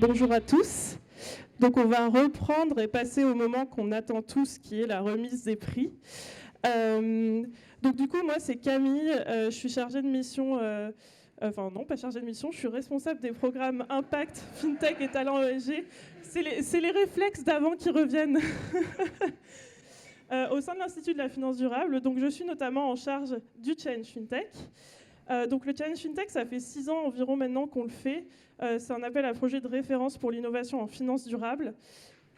Bonjour à tous. Donc on va reprendre et passer au moment qu'on attend tous, qui est la remise des prix. Donc du coup, moi c'est Camille, je suis chargée de mission, enfin non pas chargée de mission, je suis responsable des programmes Impact, FinTech et Talent ESG. C'est les réflexes d'avant qui reviennent. Au sein de l'Institut de la finance durable, donc je suis notamment en charge du Challenge FinTech. Donc le Challenge FinTech, ça fait 6 ans environ maintenant qu'on le fait. C'est un appel à projet de référence pour l'innovation en finance durable.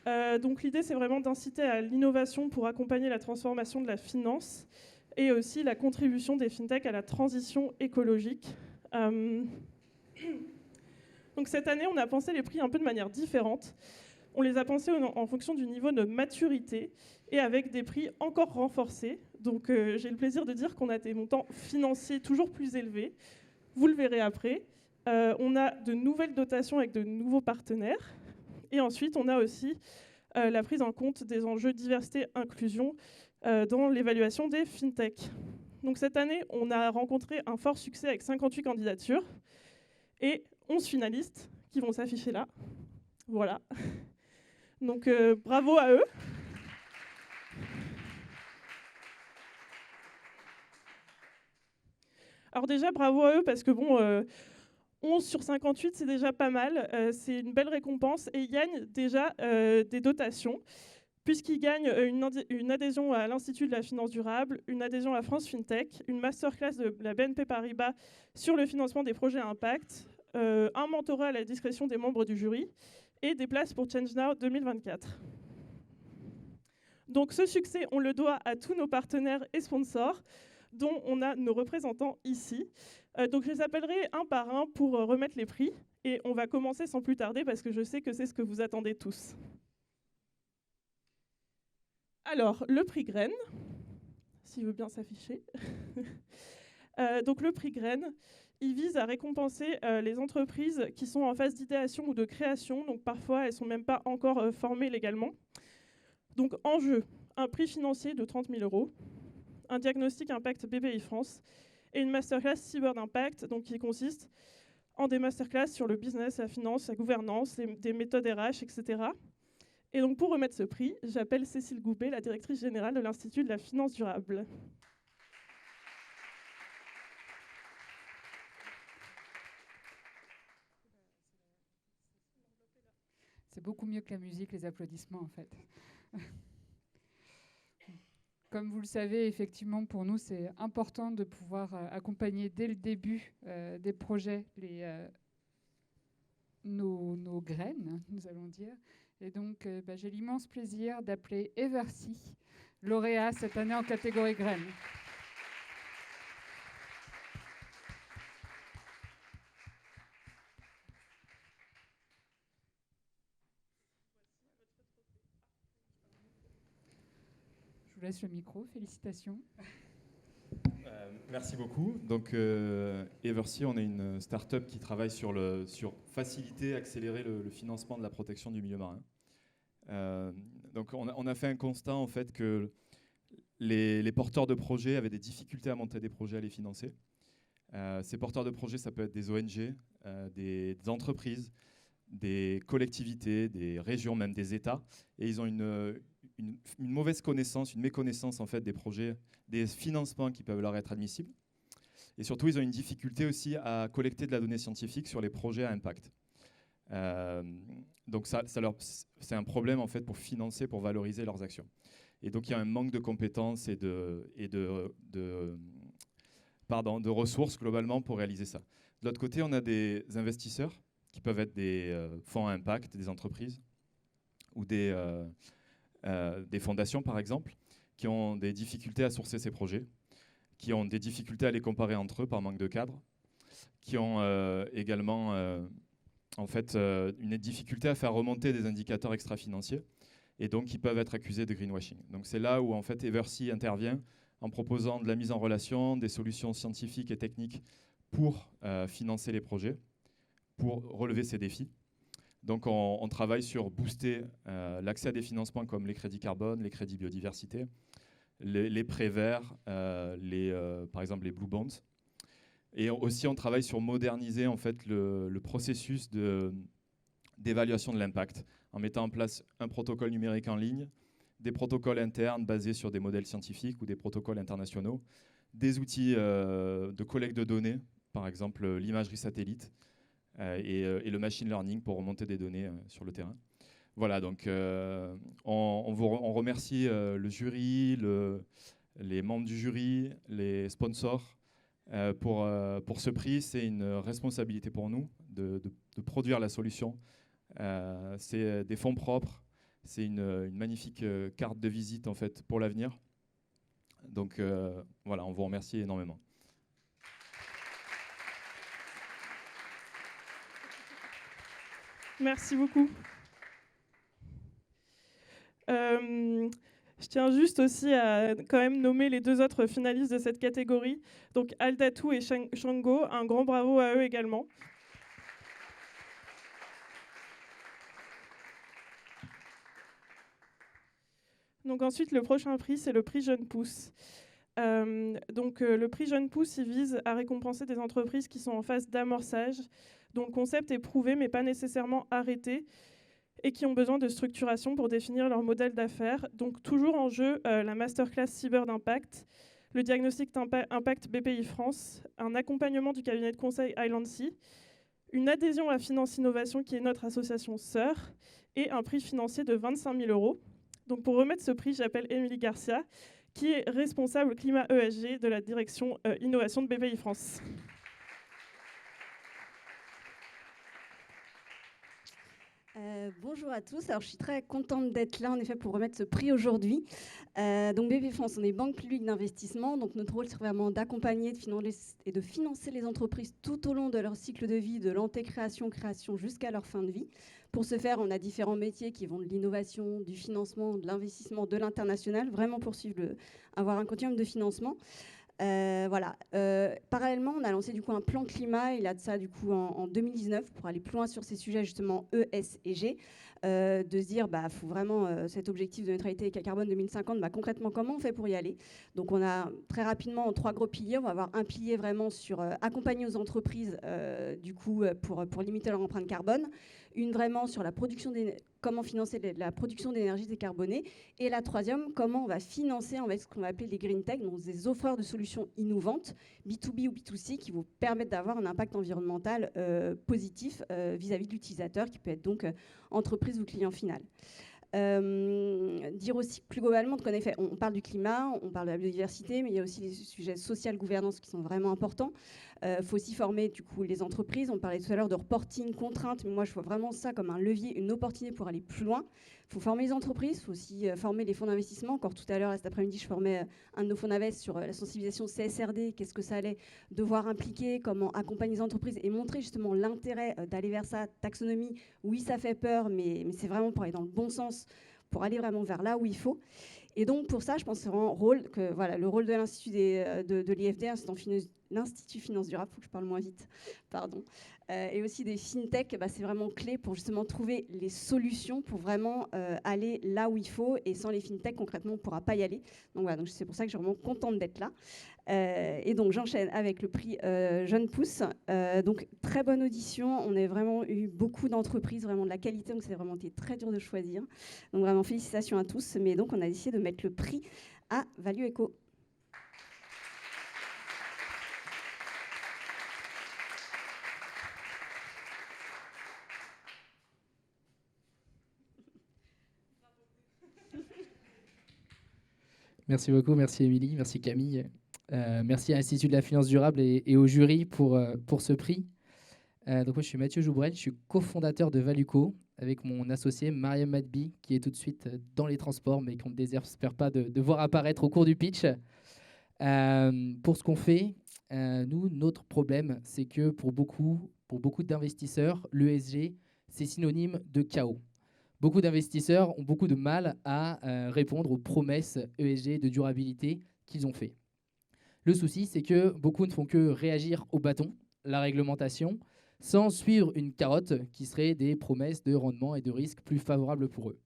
Donc l'idée, c'est vraiment d'inciter à l'innovation pour accompagner la transformation de la finance et aussi la contribution des FinTech à la transition écologique. Donc cette année, on a pensé les prix un peu de manière différente. On les a pensés en fonction du niveau de maturité et avec des prix encore renforcés. Donc j'ai le plaisir de dire qu'on a des montants financiers toujours plus élevés. Vous le verrez après. On a de nouvelles dotations avec de nouveaux partenaires. Et ensuite, on a aussi la prise en compte des enjeux diversité-inclusion dans l'évaluation des FinTech. Donc cette année, on a rencontré un fort succès avec 58 candidatures et 11 finalistes qui vont s'afficher là. Voilà. Donc bravo à eux. Alors déjà, bravo à eux parce que bon, 11 sur 58, c'est déjà pas mal. C'est une belle récompense et ils gagnent déjà des dotations puisqu'ils gagnent une adhésion à l'Institut de la finance durable, une adhésion à France FinTech, une masterclass de la BNP Paribas sur le financement des projets à impact, un mentorat à la discrétion des membres du jury et des places pour Change Now 2024. Donc ce succès, on le doit à tous nos partenaires et sponsors, dont on a nos représentants ici. Donc je les appellerai un par un pour remettre les prix. Et on va commencer sans plus tarder parce que je sais que c'est ce que vous attendez tous. Alors, le prix Graine, s'il veut bien s'afficher. Donc le prix Graine, il vise à récompenser les entreprises qui sont en phase d'idéation ou de création. Donc parfois, elles ne sont même pas encore formées légalement. Donc en jeu, un prix financier de 30 000 €, un diagnostic impact BPI France et une masterclass cyber d'impact, donc qui consiste en des masterclass sur le business, la finance, la gouvernance, des méthodes RH, etc. Et donc pour remettre ce prix, j'appelle Cécile Goubet, la directrice générale de l'Institut de la finance durable. C'est beaucoup mieux que la musique, les applaudissements en fait. Comme vous le savez, effectivement, pour nous, c'est important de pouvoir accompagner dès le début des projets nos graines, nous allons dire. Et donc, j'ai l'immense plaisir d'appeler Eversy, lauréat cette année en catégorie graines. Je vous laisse le micro. Félicitations. Merci beaucoup. Donc, Eversy, on est une start-up qui travaille sur faciliter, accélérer le financement de la protection du milieu marin. Donc, on a fait un constat en fait que les porteurs de projets avaient des difficultés à monter des projets, à les financer. Ces porteurs de projets, ça peut être des ONG, des entreprises, des collectivités, des régions, même des États, et ils ont une mauvaise connaissance, une méconnaissance en fait des projets, des financements qui peuvent leur être admissibles. Et surtout, ils ont une difficulté aussi à collecter de la donnée scientifique sur les projets à impact. Donc c'est un problème en fait pour financer, pour valoriser leurs actions. Et donc il y a un manque de compétences et de ressources globalement pour réaliser ça. De l'autre côté, on a des investisseurs qui peuvent être des fonds à impact, des entreprises ou des fondations par exemple, qui ont des difficultés à sourcer ces projets, qui ont des difficultés à les comparer entre eux par manque de cadre, qui ont également une difficulté à faire remonter des indicateurs extra-financiers et donc qui peuvent être accusés de greenwashing. Donc c'est là où en fait Eversy intervient en proposant de la mise en relation, des solutions scientifiques et techniques pour financer les projets, pour relever ces défis. Donc on travaille sur booster l'accès à des financements comme les crédits carbone, les crédits biodiversité, les prêts verts, par exemple les blue bonds. Et aussi on travaille sur moderniser en fait le processus de d'évaluation de l'impact, en mettant en place un protocole numérique en ligne, des protocoles internes basés sur des modèles scientifiques ou des protocoles internationaux, des outils de collecte de données, par exemple l'imagerie satellite et le machine learning pour remonter des données sur le terrain. Voilà, donc on remercie le jury, les membres du jury, les sponsors pour ce prix. C'est une responsabilité pour nous de produire la solution. C'est des fonds propres, c'est une magnifique carte de visite en fait pour l'avenir. Donc voilà, on vous remercie énormément. Merci beaucoup. Je tiens juste aussi à quand même nommer les 2 autres finalistes de cette catégorie. Donc Aldatou et Shango, un grand bravo à eux également. Donc ensuite, le prochain prix, c'est le prix Jeune Pousse. Le prix Jeune Pousse, il vise à récompenser des entreprises qui sont en phase d'amorçage, dont le concept est prouvé mais pas nécessairement arrêté, et qui ont besoin de structuration pour définir leur modèle d'affaires. Donc toujours en jeu, la masterclass cyber d'impact, le diagnostic impact BPI France, un accompagnement du cabinet de conseil Islandsea, une adhésion à Finance Innovation qui est notre association sœur, et un prix financier de 25 000 €. Donc pour remettre ce prix, j'appelle Émilie Garcia, qui est responsable climat ESG de la direction innovation de BPI France. Bonjour à tous. Alors, je suis très contente d'être là, en effet, pour remettre ce prix aujourd'hui. Donc, BPI France, on est banque publique d'investissement. Donc, notre rôle, c'est vraiment d'accompagner et de financer les entreprises tout au long de leur cycle de vie, de l'antécréation, création jusqu'à leur fin de vie. Pour ce faire, on a différents métiers qui vont de l'innovation, du financement, de l'investissement, de l'international, vraiment avoir un continuum de financement. Voilà. Parallèlement, on a lancé du coup un plan climat. Il a de ça du coup en 2019 pour aller plus loin sur ces sujets justement E, S et G. De se dire, faut vraiment cet objectif de neutralité carbone 2050. Concrètement, comment on fait pour y aller? Donc, on a très rapidement 3 gros piliers. On va avoir un pilier vraiment sur accompagner aux entreprises du coup pour limiter leur empreinte carbone. Une vraiment sur comment financer la production d'énergie décarbonée. Et la troisième, comment on va financer en fait, ce qu'on va appeler les green tech, donc des offreurs de solutions innovantes, B2B ou B2C, qui vont permettre d'avoir un impact environnemental positif vis-à-vis de l'utilisateur, qui peut être donc entreprise ou client final. Dire aussi plus globalement qu'en effet, on parle du climat, on parle de la biodiversité, mais il y a aussi les sujets social, gouvernance qui sont vraiment importants. Faut aussi former du coup les entreprises. On parlait tout à l'heure de reporting, contraintes, mais moi je vois vraiment ça comme un levier, une opportunité pour aller plus loin. Il faut former les entreprises, il faut aussi former les fonds d'investissement. Encore tout à l'heure, cet après-midi, je formais un de nos fonds d'invest sur la sensibilisation CSRD, qu'est-ce que ça allait devoir impliquer, comment accompagner les entreprises et montrer justement l'intérêt d'aller vers ça. Taxonomie, oui, ça fait peur, mais c'est vraiment pour aller dans le bon sens, pour aller vraiment vers là où il faut. Et donc, pour ça, je pense que c'est vraiment le rôle de l'Institut de l'IFD, l'Institut Finance Durable, il faut que je parle moins vite, pardon, et aussi des fintech, c'est vraiment clé pour justement trouver les solutions pour vraiment aller là où il faut. Et sans les fintech, concrètement, on ne pourra pas y aller. Donc voilà, donc c'est pour ça que je suis vraiment contente d'être là. Et donc j'enchaîne avec le prix Jeune Pousse. Donc très bonne audition. On a vraiment eu beaucoup d'entreprises, vraiment de la qualité. Donc c'est vraiment été très dur de choisir. Donc vraiment félicitations à tous. Mais donc on a décidé de mettre le prix à Value Eco. Merci beaucoup, merci Émilie, merci Camille. Merci à l'Institut de la Finance Durable et au jury pour ce prix. Donc moi, je suis Mathieu Joubrel, je suis cofondateur de Valueco avec mon associé Mariam Madbi, qui est tout de suite dans les transports, mais qu'on ne désespère pas de voir apparaître au cours du pitch. Pour ce qu'on fait, notre problème, c'est que pour beaucoup d'investisseurs, l'ESG, c'est synonyme de chaos. Beaucoup d'investisseurs ont beaucoup de mal à répondre aux promesses ESG de durabilité qu'ils ont fait. Le souci, c'est que beaucoup ne font que réagir au bâton, la réglementation, sans suivre une carotte qui serait des promesses de rendement et de risque plus favorables pour eux.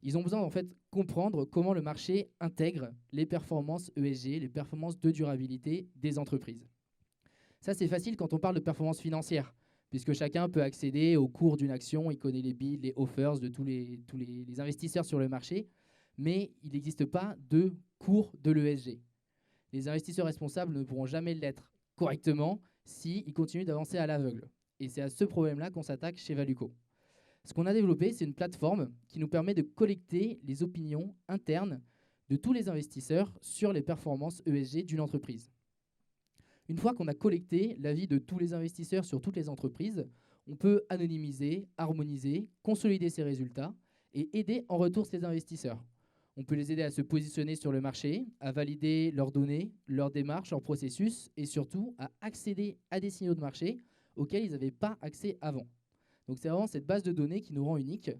Ils ont besoin en fait comprendre comment le marché intègre les performances ESG, les performances de durabilité des entreprises. Ça, c'est facile quand on parle de performance financière. puisque chacun peut accéder au cours d'une action, il connaît les bids, les offers de tous les investisseurs sur le marché, mais il n'existe pas de cours de l'ESG. Les investisseurs responsables ne pourront jamais l'être correctement s'ils continuent d'avancer à l'aveugle. Et c'est à ce problème-là qu'on s'attaque chez Valuco. Ce qu'on a développé, c'est une plateforme qui nous permet de collecter les opinions internes de tous les investisseurs sur les performances ESG d'une entreprise. Une fois qu'on a collecté l'avis de tous les investisseurs sur toutes les entreprises, on peut anonymiser, harmoniser, consolider ces résultats et aider en retour ces investisseurs. On peut les aider à se positionner sur le marché, à valider leurs données, leurs démarches, leurs processus et surtout à accéder à des signaux de marché auxquels ils n'avaient pas accès avant. Donc c'est vraiment cette base de données qui nous rend unique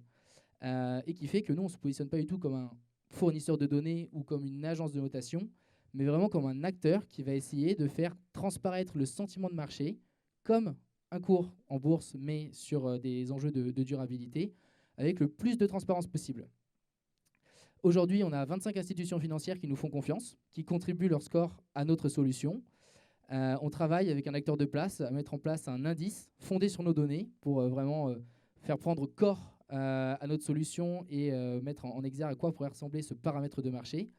et qui fait que nous, on ne se positionne pas du tout comme un fournisseur de données ou comme une agence de notation, mais vraiment comme un acteur qui va essayer de faire transparaître le sentiment de marché comme un cours en bourse, mais sur des enjeux de durabilité, avec le plus de transparence possible. Aujourd'hui, on a 25 institutions financières qui nous font confiance, qui contribuent leur score à notre solution. On travaille avec un acteur de place à mettre en place un indice fondé sur nos données pour vraiment faire prendre corps à notre solution et mettre en exergue à quoi pourrait ressembler ce paramètre de marché.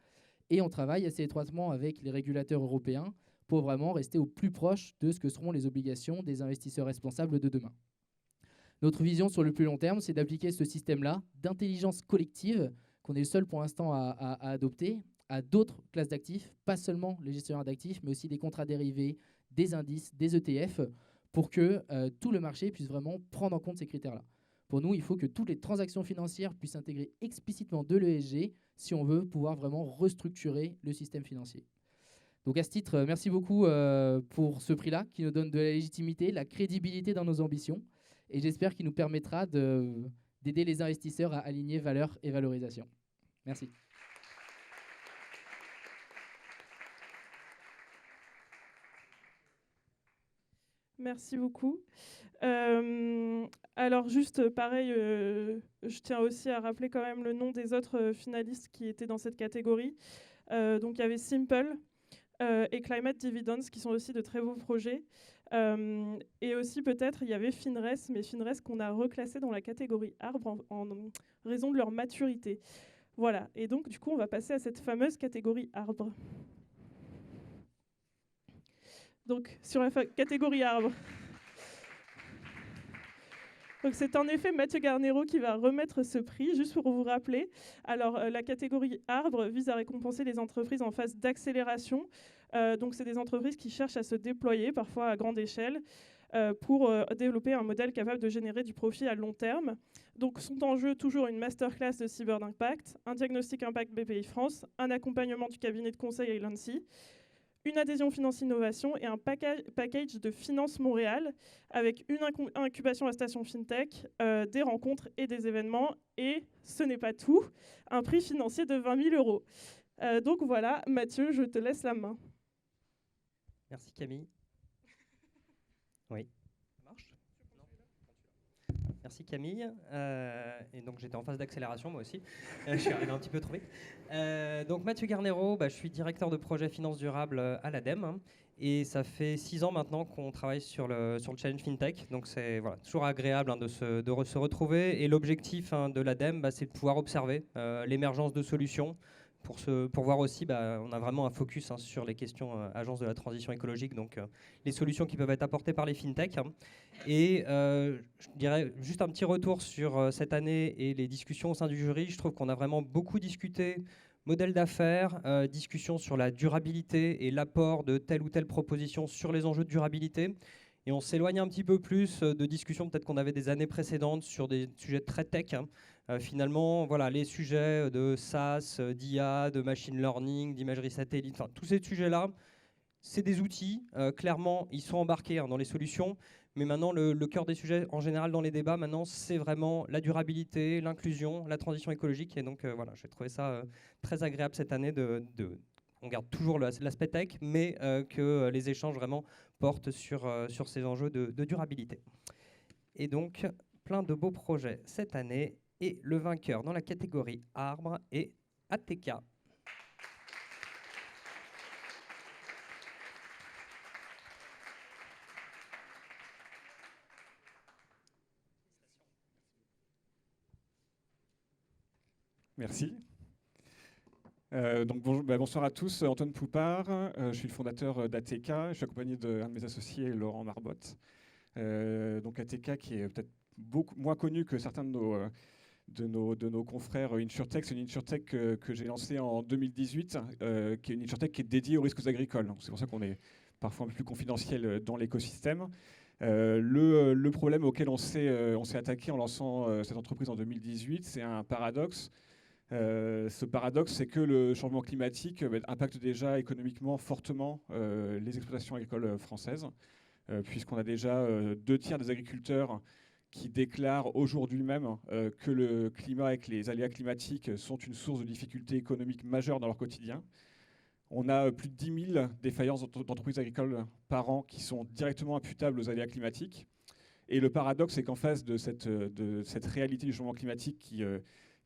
Et on travaille assez étroitement avec les régulateurs européens pour vraiment rester au plus proche de ce que seront les obligations des investisseurs responsables de demain. Notre vision sur le plus long terme, c'est d'appliquer ce système-là d'intelligence collective qu'on est le seul pour l'instant à adopter à d'autres classes d'actifs, pas seulement les gestionnaires d'actifs, mais aussi des contrats dérivés, des indices, des ETF, pour que tout le marché puisse vraiment prendre en compte ces critères-là. Pour nous, il faut que toutes les transactions financières puissent intégrer explicitement de l'ESG si on veut pouvoir vraiment restructurer le système financier. Donc à ce titre, merci beaucoup pour ce prix-là qui nous donne de la légitimité, de la crédibilité dans nos ambitions et j'espère qu'il nous permettra d'aider les investisseurs à aligner valeur et valorisation. Merci. Merci beaucoup. Alors juste pareil, je tiens aussi à rappeler quand même le nom des autres finalistes qui étaient dans cette catégorie. Donc il y avait Simple et Climate Dividends qui sont aussi de très beaux projets. Et aussi peut-être il y avait Finres, mais Finres qu'on a reclassé dans la catégorie arbre en raison de leur maturité. Voilà, et donc du coup on va passer à cette fameuse catégorie arbre. Donc sur la catégorie arbre. Donc c'est en effet Mathieu Garnero qui va remettre ce prix, juste pour vous rappeler. Alors la catégorie arbre vise à récompenser les entreprises en phase d'accélération. Donc c'est des entreprises qui cherchent à se déployer, parfois à grande échelle, pour développer un modèle capable de générer du profit à long terme. Donc sont en jeu toujours une masterclass de cyber d'impact, un diagnostic impact BPI France, un accompagnement du cabinet de conseil Elancy, une adhésion Finance Innovation et un package de Finance Montréal avec une incubation à station FinTech, des rencontres et des événements. Et ce n'est pas tout, un prix financier de 20 000 €. Donc voilà, Mathieu, je te laisse la main. Merci Camille. Oui, ça marche ? Merci Camille. Et donc j'étais en phase d'accélération moi aussi. Je suis arrivé un petit peu trop vite. Donc Mathieu Garnero, je suis directeur de projet finance durable à l'ADEME. Et ça fait 6 ans maintenant qu'on travaille sur le Challenge FinTech. Donc c'est toujours agréable de se retrouver. Et l'objectif de l'ADEME, c'est de pouvoir observer l'émergence de solutions. Pour voir aussi, on a vraiment un focus sur les questions agences de la transition écologique, donc les solutions qui peuvent être apportées par les fintechs. Et je dirais juste un petit retour sur cette année et les discussions au sein du jury. Je trouve qu'on a vraiment beaucoup discuté modèle d'affaires, discussion sur la durabilité et l'apport de telle ou telle proposition sur les enjeux de durabilité. Et on s'éloigne un petit peu plus de discussions peut-être qu'on avait des années précédentes sur des sujets très tech. Finalement, les sujets de SaaS, d'IA, de machine learning, d'imagerie satellite, tous ces sujets-là, c'est des outils. Clairement, ils sont embarqués dans les solutions. Mais maintenant, le cœur des sujets, en général, dans les débats, maintenant, c'est vraiment la durabilité, l'inclusion, la transition écologique. Et donc, j'ai trouvé ça très agréable cette année on garde toujours l'aspect tech, mais que les échanges vraiment portent sur ces enjeux de durabilité. Et donc, plein de beaux projets cette année. Et le vainqueur dans la catégorie arbre est ATK. Merci. Bonsoir à tous, Antoine Poupard, je suis le fondateur d'ATK, je suis accompagné d'un de mes associés, Laurent Marbotte. Donc ATK qui est peut-être beaucoup moins connu que certains de nos confrères InsurTech. C'est une InsurTech que j'ai lancée en 2018, qui est une InsurTech qui est dédiée aux risques agricoles. C'est pour ça qu'on est parfois un peu plus confidentiel dans l'écosystème. Le problème auquel on s'est attaqué en lançant cette entreprise en 2018, c'est un paradoxe. Ce paradoxe, c'est que le changement climatique impacte déjà économiquement fortement les exploitations agricoles françaises, puisqu'on a déjà 2/3 des agriculteurs qui déclarent aujourd'hui même que le climat et que les aléas climatiques sont une source de difficultés économiques majeures dans leur quotidien. On a plus de 10 000 défaillances d'entreprises agricoles par an qui sont directement imputables aux aléas climatiques. Et le paradoxe, c'est qu'en face de cette réalité du changement climatique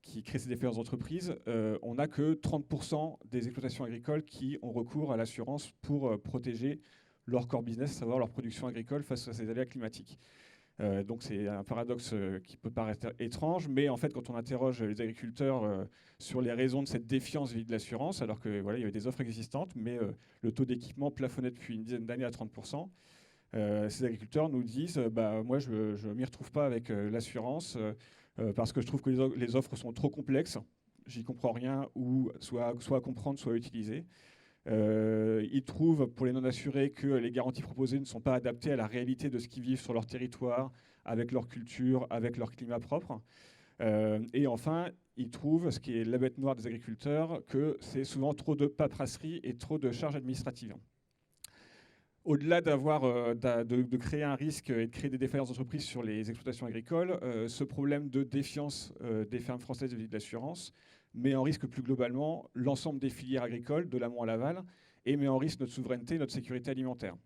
qui crée ces défaillances d'entreprises, on n'a que 30% des exploitations agricoles qui ont recours à l'assurance pour protéger leur core business, à savoir leur production agricole face à ces aléas climatiques. Donc c'est un paradoxe qui peut paraître étrange, mais en fait quand on interroge les agriculteurs sur les raisons de cette défiance vis-à-vis de l'assurance, alors que voilà, il y avait des offres existantes, mais le taux d'équipement plafonnait depuis une dizaine d'années à 30%, ces agriculteurs nous disent moi je ne m'y retrouve pas avec l'assurance parce que je trouve que les offres sont trop complexes, j'y comprends rien, ou soit à comprendre, soit à utiliser. Ils trouvent, pour les non-assurés, que les garanties proposées ne sont pas adaptées à la réalité de ce qu'ils vivent sur leur territoire, avec leur culture, avec leur climat propre. Et enfin, ils trouvent, ce qui est la bête noire des agriculteurs, que c'est souvent trop de paperasserie et trop de charges administratives. Au-delà de créer un risque et de créer des défaillances d'entreprise sur les exploitations agricoles, ce problème de défiance des fermes françaises vis-à-vis de l'assurance met en risque plus globalement l'ensemble des filières agricoles, de l'amont à l'aval, et met en risque notre souveraineté, notre sécurité alimentaire.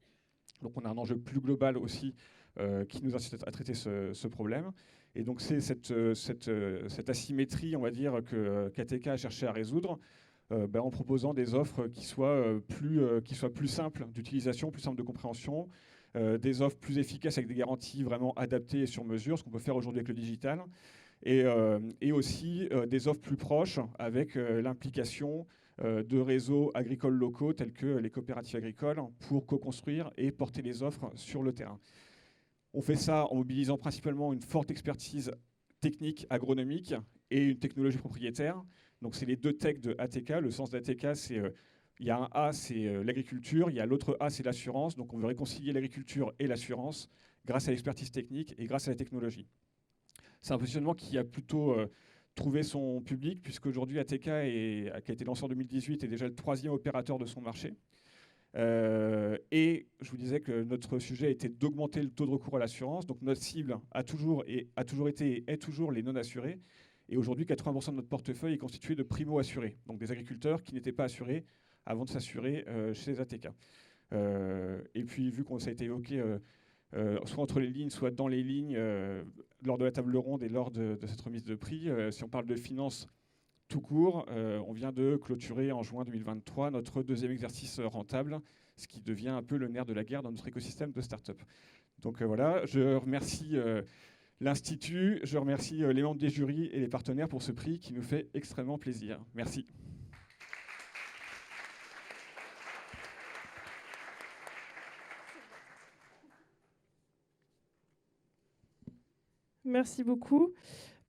Donc on a un enjeu plus global aussi qui nous incite à traiter ce problème. Et donc c'est cette asymétrie, on va dire, qu'ATK a cherché à résoudre en proposant des offres qui soient plus simples d'utilisation, plus simples de compréhension, des offres plus efficaces avec des garanties vraiment adaptées et sur mesure, ce qu'on peut faire aujourd'hui avec le digital, et aussi des offres plus proches avec l'implication de réseaux agricoles locaux tels que les coopératives agricoles pour co-construire et porter les offres sur le terrain. On fait ça en mobilisant principalement une forte expertise technique, agronomique et une technologie propriétaire. Donc c'est les deux techs de ATK. Le sens d'ATK, c'est il y a un A, c'est l'agriculture, il y a l'autre A, c'est l'assurance. Donc on veut réconcilier l'agriculture et l'assurance grâce à l'expertise technique et grâce à la technologie. C'est un positionnement qui a plutôt trouvé son public, puisqu'aujourd'hui ATK, qui a été lancé en 2018, est déjà le 3e opérateur de son marché. Et je vous disais que notre sujet était d'augmenter le taux de recours à l'assurance. Donc notre cible a toujours été et est toujours les non-assurés. Et aujourd'hui, 80% de notre portefeuille est constitué de primo-assurés, donc des agriculteurs qui n'étaient pas assurés avant de s'assurer chez ATK. Et puis, vu qu'on ça a été évoqué soit entre les lignes, soit dans les lignes, lors de la table ronde et lors de cette remise de prix, si on parle de finances tout court, on vient de clôturer en juin 2023 notre 2e exercice rentable, ce qui devient un peu le nerf de la guerre dans notre écosystème de start-up. Donc voilà, je remercie l'Institut, je remercie les membres des jurys et les partenaires pour ce prix qui nous fait extrêmement plaisir. Merci. Merci beaucoup.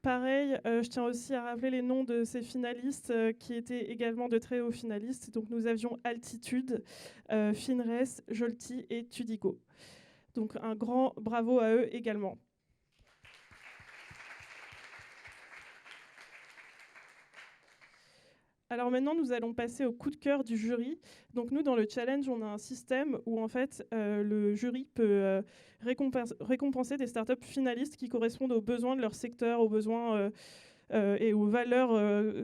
Pareil, je tiens aussi à rappeler les noms de ces finalistes qui étaient également de très hauts finalistes. Donc nous avions Altitude, Finres, Jolti et Tudico. Donc un grand bravo à eux également. Alors maintenant, nous allons passer au coup de cœur du jury. Donc nous, dans le challenge, on a un système où en fait, le jury peut récompenser des startups finalistes qui correspondent aux besoins de leur secteur, aux besoins et aux valeurs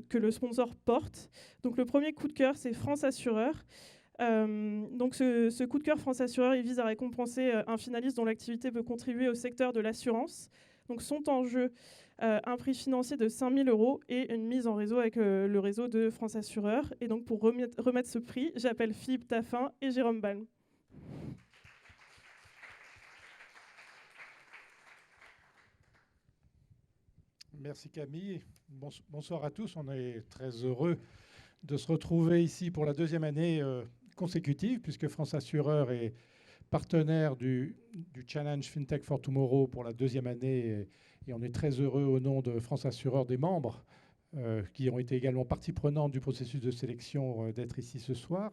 que le sponsor porte. Donc le premier coup de cœur, c'est France Assureur. Donc ce coup de cœur France Assureur, il vise à récompenser un finaliste dont l'activité peut contribuer au secteur de l'assurance. Donc sont en jeu un prix financier de 5 000 € et une mise en réseau avec le réseau de France Assureur. Et donc pour remettre ce prix, j'appelle Philippe Taffin et Jérôme Balm. Merci Camille. Bonsoir à tous. On est très heureux de se retrouver ici pour la deuxième année consécutive, puisque France Assureur est partenaire du Challenge FinTech for Tomorrow pour la deuxième année. Et on est très heureux au nom de France Assureur, des membres qui ont été également partie prenante du processus de sélection d'être ici ce soir.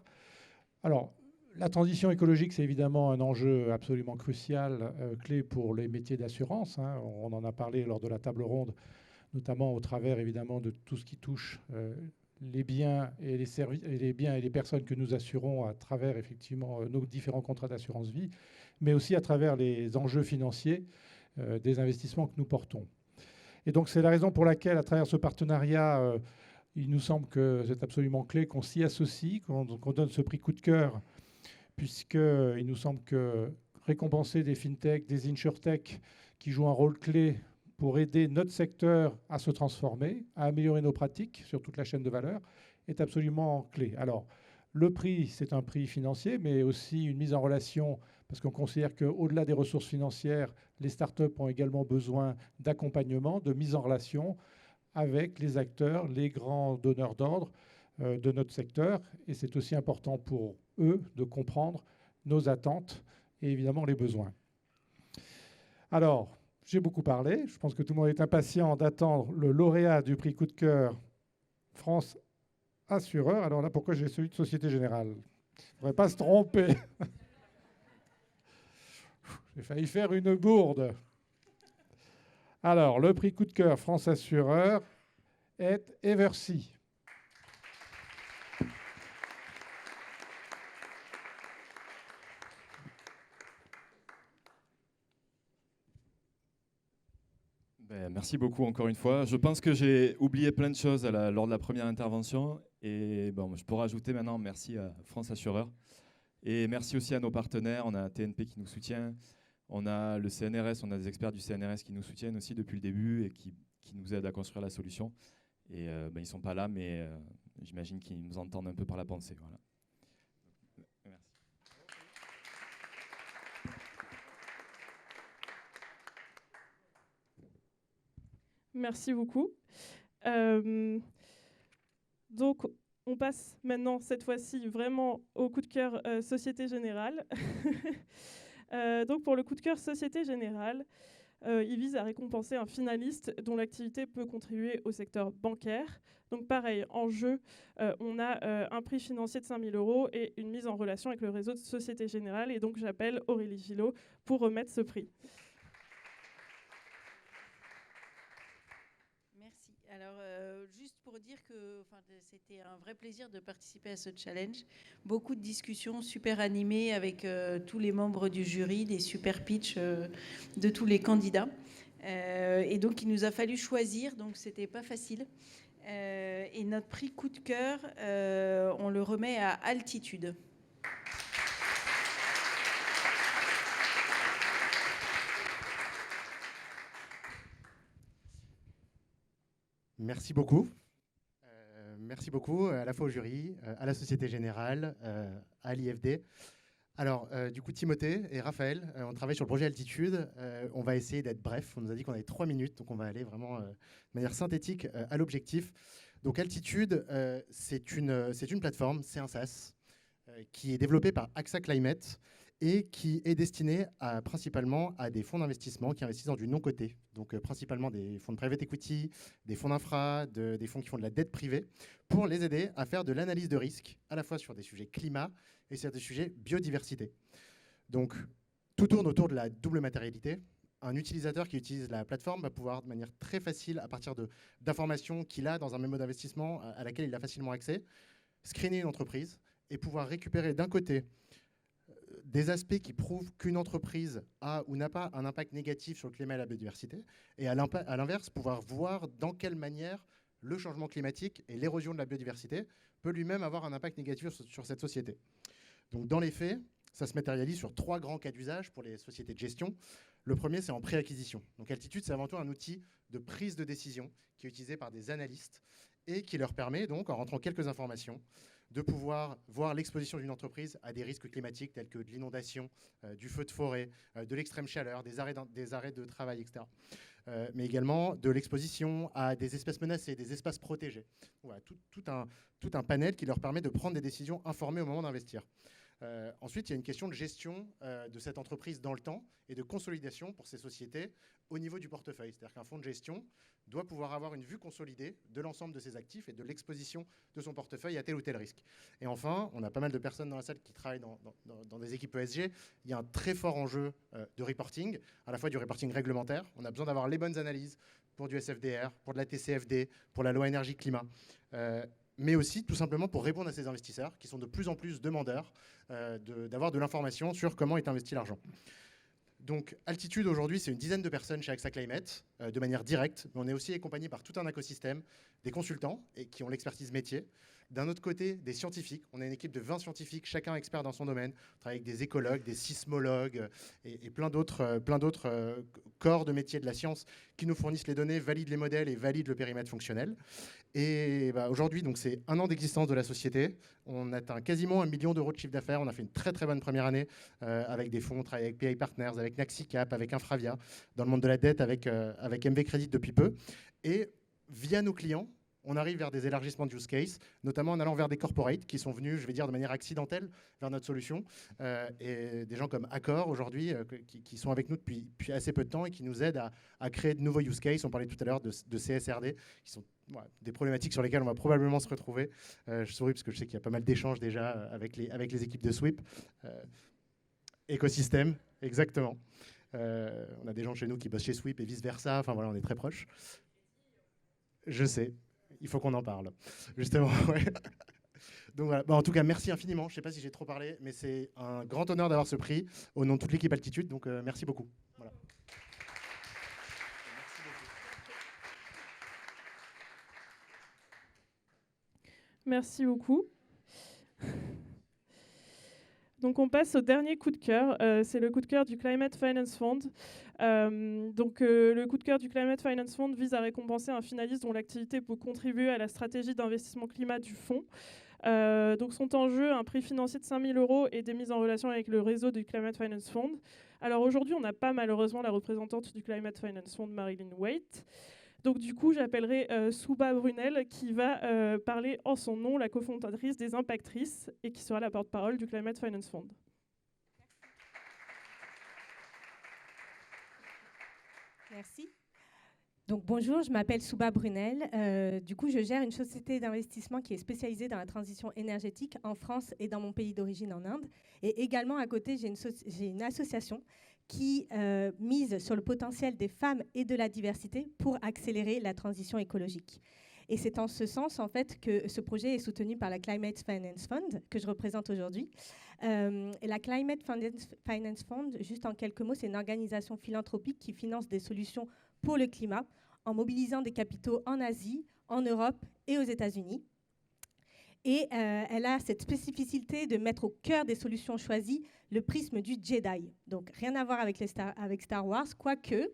Alors, la transition écologique, c'est évidemment un enjeu absolument crucial, clé pour les métiers d'assurance. On en a parlé lors de la table ronde, notamment au travers évidemment de tout ce qui touche les biens et les services, et les biens et les personnes que nous assurons à travers effectivement nos différents contrats d'assurance vie, mais aussi à travers les enjeux financiers des investissements que nous portons. Et donc c'est la raison pour laquelle, à travers ce partenariat, il nous semble que c'est absolument clé qu'on s'y associe, qu'on donne ce prix coup de cœur, puisqu'il nous semble que récompenser des fintech, des insurtech qui jouent un rôle clé pour aider notre secteur à se transformer, à améliorer nos pratiques sur toute la chaîne de valeur, est absolument clé. Alors, le prix, c'est un prix financier, mais aussi une mise en relation, parce qu'on considère qu'au-delà des ressources financières, les startups ont également besoin d'accompagnement, de mise en relation avec les acteurs, les grands donneurs d'ordre de notre secteur. Et c'est aussi important pour eux de comprendre nos attentes et évidemment les besoins. Alors, j'ai beaucoup parlé. Je pense que tout le monde est impatient d'attendre le lauréat du prix coup de cœur France Assureur. Alors là, pourquoi j'ai celui de Société Générale? Il ne faudrait pas se tromper. J'ai failli faire une bourde. Alors, le prix coup de cœur France Assureur est Eversi. Merci beaucoup encore une fois. Je pense que j'ai oublié plein de choses lors de la première intervention. Et bon, je pourrais ajouter maintenant merci à France Assureur. Et merci aussi à nos partenaires. On a TNP qui nous soutient. On a le CNRS, on a des experts du CNRS qui nous soutiennent aussi depuis le début et qui nous aident à construire la solution. Et ils ne sont pas là, mais j'imagine qu'ils nous entendent un peu par la pensée. Voilà. Merci. Merci beaucoup. Donc, on passe maintenant, cette fois-ci, vraiment au coup de cœur Société Générale. Donc, pour le coup de cœur Société Générale, il vise à récompenser un finaliste dont l'activité peut contribuer au secteur bancaire. Donc, pareil, en jeu, on a un prix financier de 5 000 € et une mise en relation avec le réseau de Société Générale. Et donc, j'appelle Aurélie Gillot pour remettre ce prix. Alors, juste pour dire que c'était un vrai plaisir de participer à ce challenge. Beaucoup de discussions super animées avec tous les membres du jury, des super pitchs de tous les candidats. Et donc, il nous a fallu choisir, donc c'était pas facile. Et notre prix coup de cœur, on le remet à Altitude. Merci beaucoup. Merci beaucoup à la fois au jury, à la Société Générale, à l'IFD. Alors, du coup, Timothée et Raphaël, on travaille sur le projet Altitude. On va essayer d'être bref. On nous a dit qu'on avait 3 minutes, donc on va aller vraiment de manière synthétique à l'objectif. Donc, Altitude, c'est une plateforme, c'est un SaaS, qui est développé par AXA Climate et qui est destiné principalement à des fonds d'investissement qui investissent dans du non-coté, donc principalement des fonds de private equity, des fonds d'infra, des fonds qui font de la dette privée, pour les aider à faire de l'analyse de risque, à la fois sur des sujets climat et sur des sujets biodiversité. Donc, tout tourne autour de la double matérialité. Un utilisateur qui utilise la plateforme va pouvoir, de manière très facile, à partir d'informations qu'il a dans un mémo d'investissement à laquelle il a facilement accès, screener une entreprise et pouvoir récupérer d'un côté des aspects qui prouvent qu'une entreprise a ou n'a pas un impact négatif sur le climat et la biodiversité, et à l'inverse, pouvoir voir dans quelle manière le changement climatique et l'érosion de la biodiversité peut lui-même avoir un impact négatif sur cette société. Donc dans les faits, ça se matérialise sur 3 grands cas d'usage pour les sociétés de gestion. Le premier, c'est en pré-acquisition. Donc Altitude, c'est avant tout un outil de prise de décision qui est utilisé par des analystes et qui leur permet donc, en rentrant quelques informations, de pouvoir voir l'exposition d'une entreprise à des risques climatiques tels que de l'inondation, du feu de forêt, de l'extrême chaleur, des arrêts de travail, etc. Mais également de l'exposition à des espèces menacées, des espaces protégés. Voilà, tout un panel qui leur permet de prendre des décisions informées au moment d'investir. Ensuite, il y a une question de gestion de cette entreprise dans le temps et de consolidation pour ces sociétés au niveau du portefeuille. C'est-à-dire qu'un fonds de gestion doit pouvoir avoir une vue consolidée de l'ensemble de ses actifs et de l'exposition de son portefeuille à tel ou tel risque. Et enfin, on a pas mal de personnes dans la salle qui travaillent dans des équipes ESG. Il y a un très fort enjeu de reporting, à la fois du reporting réglementaire. On a besoin d'avoir les bonnes analyses pour du SFDR, pour de la TCFD, pour la loi énergie-climat. Mais aussi tout simplement pour répondre à ces investisseurs qui sont de plus en plus demandeurs d'avoir de l'information sur comment est investi l'argent. Donc Altitude aujourd'hui, c'est une dizaine de personnes chez AXA Climate de manière directe, mais on est aussi accompagné par tout un écosystème, des consultants et qui ont l'expertise métier. D'un autre côté, des scientifiques. On a une équipe de 20 scientifiques, chacun expert dans son domaine. On travaille avec des écologues, des sismologues et plein d'autres corps de métiers de la science qui nous fournissent les données, valident les modèles et valident le périmètre fonctionnel. Et aujourd'hui, donc c'est 1 an d'existence de la société. On atteint quasiment 1 million d'euros de chiffre d'affaires. On a fait une très très bonne première année avec des fonds. On travaille avec PI Partners, avec Naxicap, avec Infravia, dans le monde de la dette avec MV Credit depuis peu. Et via nos clients, on arrive vers des élargissements de use case, notamment en allant vers des corporates qui sont venus, je vais dire, de manière accidentelle vers notre solution. Et des gens comme Accor, aujourd'hui, qui sont avec nous depuis assez peu de temps et qui nous aident à créer de nouveaux use cases. On parlait tout à l'heure de CSRD, qui sont des problématiques sur lesquelles on va probablement se retrouver. Je souris parce que je sais qu'il y a pas mal d'échanges déjà avec les équipes de Sweep. Écosystème, exactement. On a des gens chez nous qui bossent chez Sweep et vice-versa. Enfin voilà, on est très proches. Je sais. Il faut qu'on en parle, justement. Ouais. Donc voilà. En tout cas, merci infiniment. Je ne sais pas si j'ai trop parlé, mais c'est un grand honneur d'avoir ce prix au nom de toute l'équipe Altitude. Donc merci beaucoup. Voilà. Merci beaucoup. Donc on passe au dernier coup de cœur, c'est le coup de cœur du Climate Finance Fund. Le coup de cœur du Climate Finance Fund vise à récompenser un finaliste dont l'activité peut contribuer à la stratégie d'investissement climat du fonds. Donc sont en jeu un prix financier de 5 000 € et des mises en relation avec le réseau du Climate Finance Fund. Alors aujourd'hui, on n'a pas malheureusement la représentante du Climate Finance Fund, Marilyn Waite. Donc du coup, j'appellerai Souba Brunel qui va parler en son nom, la cofondatrice des Impactrices et qui sera la porte-parole du Climate Finance Fund. Merci. Donc bonjour, je m'appelle Souba Brunel. Du coup, je gère une société d'investissement qui est spécialisée dans la transition énergétique en France et dans mon pays d'origine en Inde. Et également à côté, j'ai une association qui mise sur le potentiel des femmes et de la diversité pour accélérer la transition écologique. Et c'est en ce sens, en fait, que ce projet est soutenu par la Climate Finance Fund, que je représente aujourd'hui. Et la Climate Finance Fund, juste en quelques mots, c'est une organisation philanthropique qui finance des solutions pour le climat en mobilisant des capitaux en Asie, en Europe et aux États-Unis. Et elle a cette spécificité de mettre au cœur des solutions choisies le prisme du Jedi. Donc rien à voir avec Star Wars, quoique.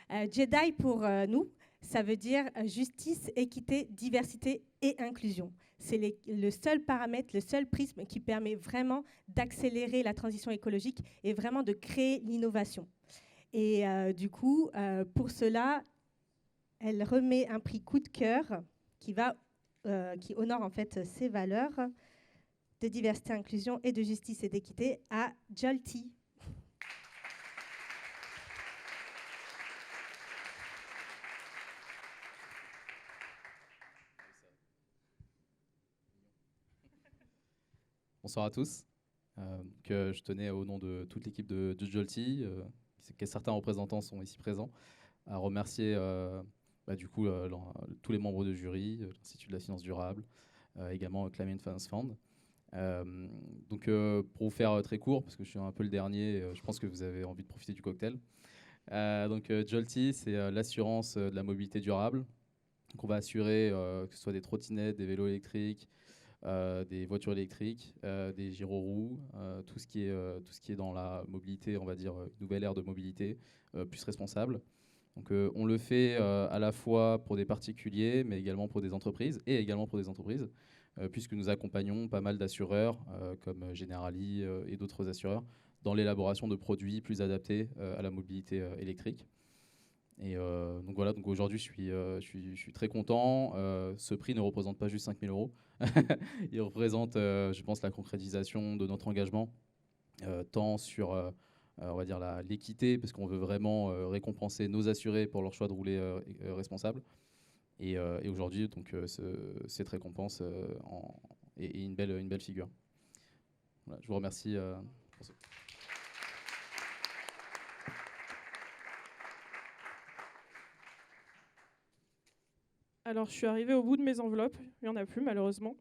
Jedi pour nous, ça veut dire justice, équité, diversité et inclusion. C'est le seul paramètre, le seul prisme qui permet vraiment d'accélérer la transition écologique et vraiment de créer l'innovation. Et du coup, pour cela, elle remet un prix coup de cœur qui honore en fait ces valeurs de diversité, inclusion et de justice et d'équité à Jolty. Bonsoir à tous. Je tenais au nom de toute l'équipe de Jolty, que certains représentants sont ici présents, à remercier tous les membres de jury, l'Institut de la Finance Durable, également Climate Finance Fund. Pour vous faire très court, parce que je suis un peu le dernier, je pense que vous avez envie de profiter du cocktail. Jolty, c'est l'assurance de la mobilité durable. Donc on va assurer que ce soit des trottinettes, des vélos électriques, des voitures électriques, des gyroroues, tout ce qui est dans la mobilité, on va dire une nouvelle ère de mobilité plus responsable. Donc on le fait à la fois pour des particuliers, mais également pour des entreprises, puisque nous accompagnons pas mal d'assureurs, comme Generali et d'autres assureurs, dans l'élaboration de produits plus adaptés à la mobilité électrique. Et donc voilà, donc aujourd'hui je suis très content. Ce prix ne représente pas juste 5 000 €. Il représente, je pense, la concrétisation de notre engagement, tant sur on va dire l'équité, parce qu'on veut vraiment récompenser nos assurés pour leur choix de rouler responsable. Et aujourd'hui, donc cette récompense est une belle figure. Voilà, je vous remercie. Pour ce... Alors, je suis arrivée au bout de mes enveloppes. Il n'y en a plus, malheureusement.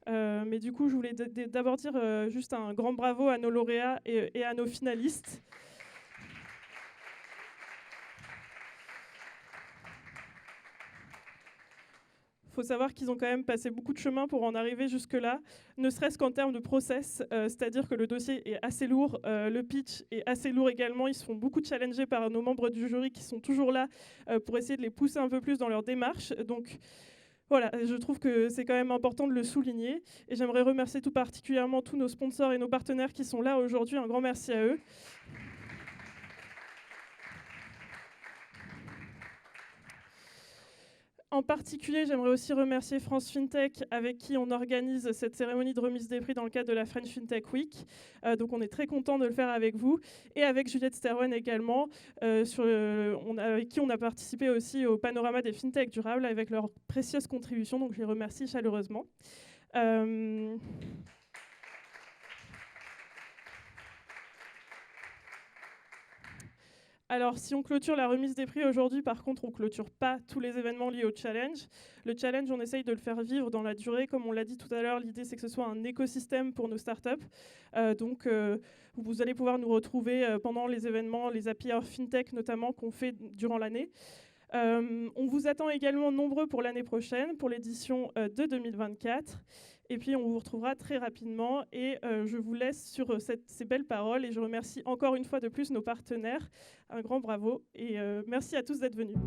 Mais du coup, je voulais d'abord dire juste un grand bravo à nos lauréats et à nos finalistes. Il faut savoir qu'ils ont quand même passé beaucoup de chemin pour en arriver jusque-là, ne serait-ce qu'en termes de process, c'est-à-dire que le dossier est assez lourd, le pitch est assez lourd également, ils se font beaucoup challenger par nos membres du jury qui sont toujours là pour essayer de les pousser un peu plus dans leur démarche. Donc voilà, je trouve que c'est quand même important de le souligner. Et j'aimerais remercier tout particulièrement tous nos sponsors et nos partenaires qui sont là aujourd'hui. Un grand merci à eux. En particulier, j'aimerais aussi remercier France FinTech, avec qui on organise cette cérémonie de remise des prix dans le cadre de la French FinTech Week. Donc on est très content de le faire avec vous. Et avec Juliette Sterwen également, avec qui on a participé aussi au panorama des FinTech durables avec leurs précieuses contributions. Donc je les remercie chaleureusement. Alors, si on clôture la remise des prix aujourd'hui, par contre, on ne clôture pas tous les événements liés au challenge. Le challenge, on essaye de le faire vivre dans la durée. Comme on l'a dit tout à l'heure, l'idée, c'est que ce soit un écosystème pour nos startups. Donc, vous allez pouvoir nous retrouver pendant les événements, les Happy Hour FinTech notamment, qu'on fait durant l'année. On vous attend également nombreux pour l'année prochaine, pour l'édition de 2024. Et puis, on vous retrouvera très rapidement. Et je vous laisse sur ces belles paroles. Et je remercie encore une fois de plus nos partenaires. Un grand bravo. Et merci à tous d'être venus.